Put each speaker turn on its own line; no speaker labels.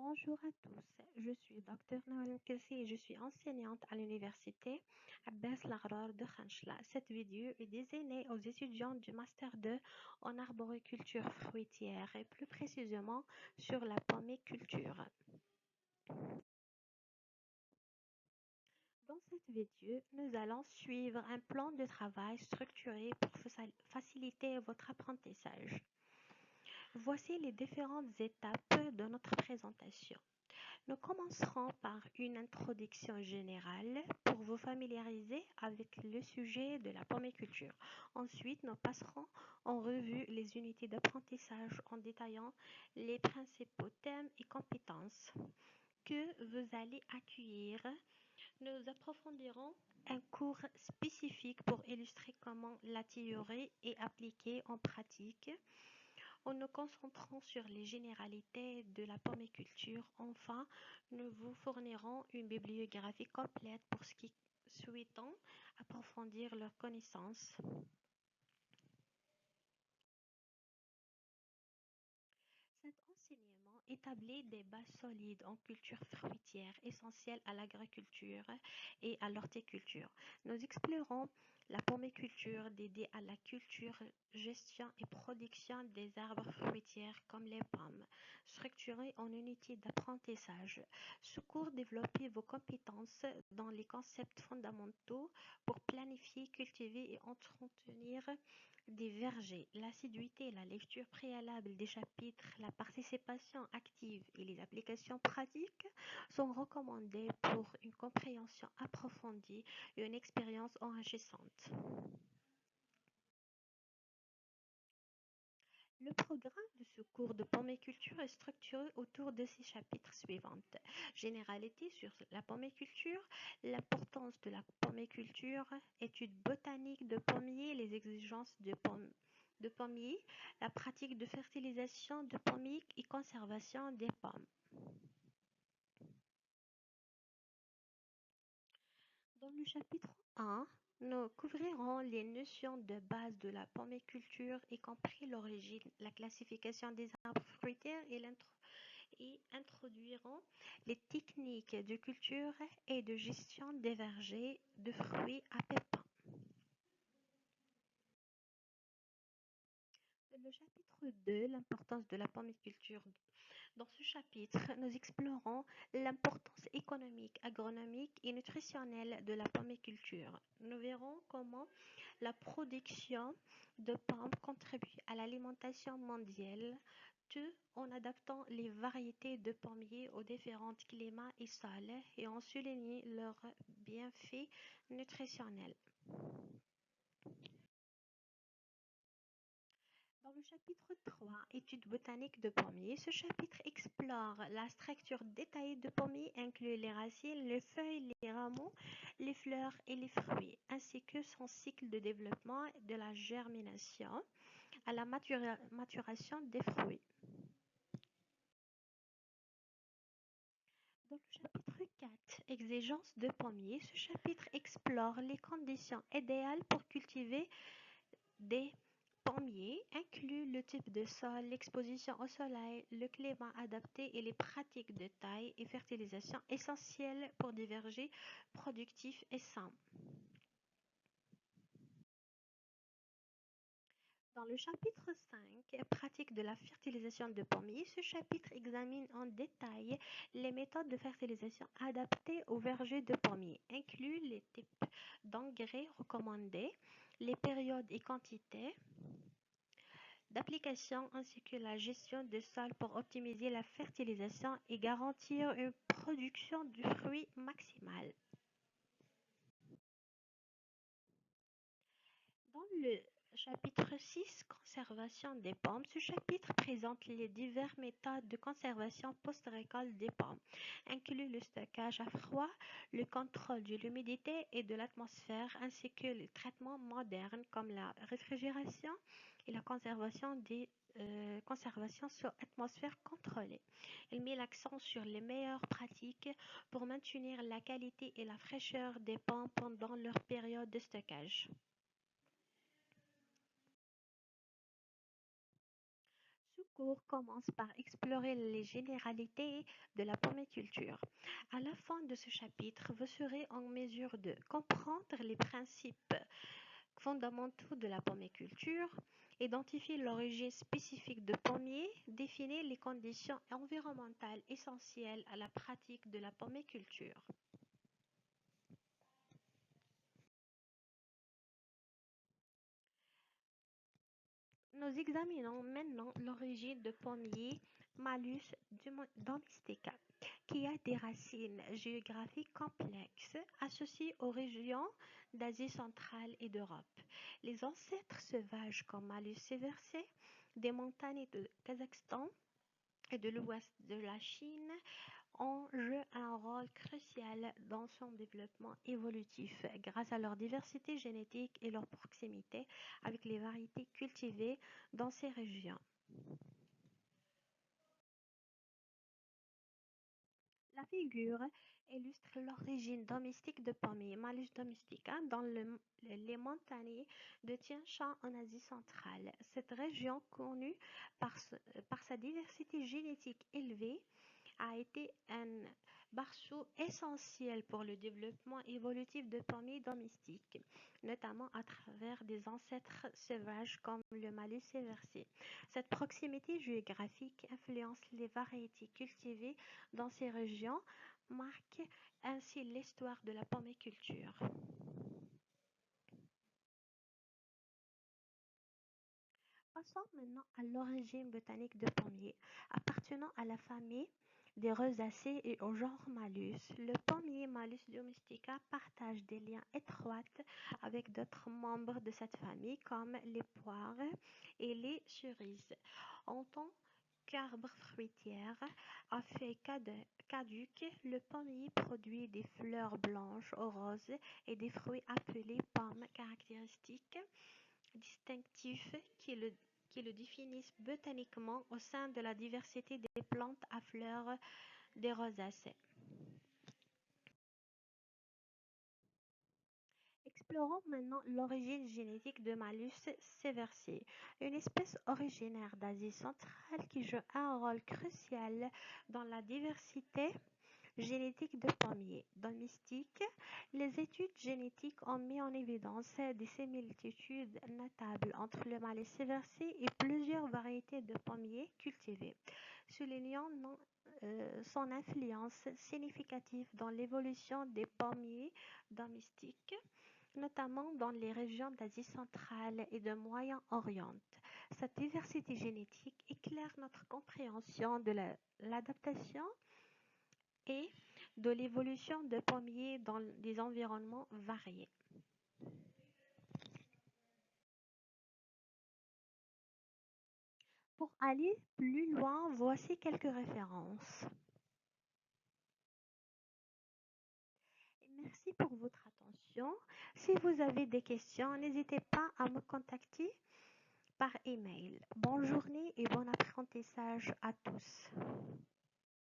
Bonjour à tous, je suis Dr. Noël Mkessi et je suis enseignante à l'université Abbas Lagrar de Khanchla. Cette vidéo est destinée aux étudiants du Master 2 en arboriculture fruitière et plus précisément sur la pomiculture. Dans cette vidéo, nous allons suivre un plan de travail structuré pour faciliter votre apprentissage. Voici les différentes étapes de notre présentation. Nous commencerons par une introduction générale pour vous familiariser avec le sujet de la pomiculture. Ensuite, nous passerons en revue les unités d'apprentissage en détaillant les principaux thèmes et compétences que vous allez accueillir. Nous approfondirons un cours spécifique pour illustrer comment la théorie est appliquée en pratique en nous concentrant sur les généralités de la pomiculture. Enfin, nous vous fournirons une bibliographie complète pour ceux qui souhaitent approfondir leurs connaissances. Cet enseignement établit des bases solides en culture fruitière essentielles à l'agriculture et à l'horticulture. Nous explorerons la pomiculture dédiée à la culture, gestion et production des arbres fruitières comme les pommes, structurée en unités d'apprentissage. Ce cours développe vos compétences dans les concepts fondamentaux pour planifier, cultiver et entretenir des vergers. L'assiduité, la lecture préalable des chapitres, la participation active et les applications pratiques sont recommandées pour une compréhension approfondie et une expérience enrichissante. Le programme de ce cours de pomiculture est structuré autour de ces chapitres suivantes. Généralité sur la pomiculture, l'importance de la pomiculture, études botaniques de pommiers, les exigences de pommiers, la pratique de fertilisation de pommiers et conservation des pommes. Dans le chapitre 1, nous couvrirons les notions de base de la pomiculture, y compris l'origine, la classification des arbres fruitiers et introduirons les techniques de culture et de gestion des vergers de fruits à pépins. Le chapitre 2, l'importance de la pomiculture. Dans ce chapitre, nous explorons l'importance économique, agronomique et nutritionnelle de la pomiculture. Nous verrons comment la production de pommes contribue à l'alimentation mondiale, tout en adaptant les variétés de pommiers aux différents climats et sols et en soulignant leurs bienfaits nutritionnels. Dans le chapitre 3, études botaniques de pommiers, ce chapitre explore la structure détaillée de pommiers, inclut les racines, les feuilles, les rameaux, les fleurs et les fruits, ainsi que son cycle de développement de la germination à la maturation des fruits. Dans le chapitre 4, exigences de pommiers, ce chapitre explore les conditions idéales pour cultiver des pommiers, inclut le type de sol, l'exposition au soleil, le climat adapté et les pratiques de taille et fertilisation essentielles pour des vergers productifs et sains. Dans le chapitre 5, pratique de la fertilisation de pommiers, ce chapitre examine en détail les méthodes de fertilisation adaptées aux vergers de pommiers, inclut les types d'engrais recommandés, les périodes et quantités d'application ainsi que la gestion des sols pour optimiser la fertilisation et garantir une production de fruits maximale. Dans le chapitre 6, conservation des pommes, ce chapitre présente les diverses méthodes de conservation post-récolte des pommes, inclut le stockage à froid, le contrôle de l'humidité et de l'atmosphère, ainsi que les traitements modernes comme la réfrigération et la conservation sous atmosphère contrôlée. Il met l'accent sur les meilleures pratiques pour maintenir la qualité et la fraîcheur des pommes pendant leur période de stockage. Ce cours commence par explorer les généralités de la pomiculture. À la fin de ce chapitre, vous serez en mesure de comprendre les principes fondamentaux de la pomiculture, identifier l'origine spécifique de pommiers, définir les conditions environnementales essentielles à la pratique de la pomiculture. Nous examinons maintenant l'origine de pommier Malus domestica, qui a des racines géographiques complexes associées aux régions d'Asie centrale et d'Europe. Les ancêtres sauvages comme Malus séversé des montagnes de Kazakhstan et de l'ouest de la Chine ont joué un rôle crucial dans son développement évolutif grâce à leur diversité génétique et leur proximité avec les variétés cultivées dans ces régions. La figure illustre l'origine domestique de pommier Malus domestica dans les montagnes de Tian Shan en Asie centrale. Cette région, connue par sa diversité génétique élevée, a été un berceau essentiel pour le développement évolutif de pommiers domestiques, notamment à travers des ancêtres sauvages comme le Malus séversé. Cette proximité géographique influence les variétés cultivées dans ces régions, marque ainsi l'histoire de la pomiculture. Passons maintenant à l'origine botanique de pommier. Appartenant à la famille des rosacées et au genre Malus, le pommier Malus domestica partage des liens étroits avec d'autres membres de cette famille comme les poires et les cerises. En tant qu'arbre fruitière à feuilles caduques, le pommier produit des fleurs blanches ou roses et des fruits appelés pommes caractéristiques distinctifs qui le définissent botaniquement au sein de la diversité des plantes à fleurs des rosacées. Explorons maintenant l'origine génétique de Malus seversi, une espèce originaire d'Asie centrale qui joue un rôle crucial dans la diversité génétique de pommiers domestiques. Les études génétiques ont mis en évidence des similitudes notables entre le Malus seversi et plusieurs variétés de pommiers cultivés, soulignant son influence significative dans l'évolution des pommiers domestiques, notamment dans les régions d'Asie centrale et de Moyen-Orient. Cette diversité génétique éclaire notre compréhension de l'adaptation et de l'évolution de pommiers dans des environnements variés. Pour aller plus loin, voici quelques références. Merci pour votre attention. Si vous avez des questions, n'hésitez pas à me contacter par email. Bonne journée et bon apprentissage à tous.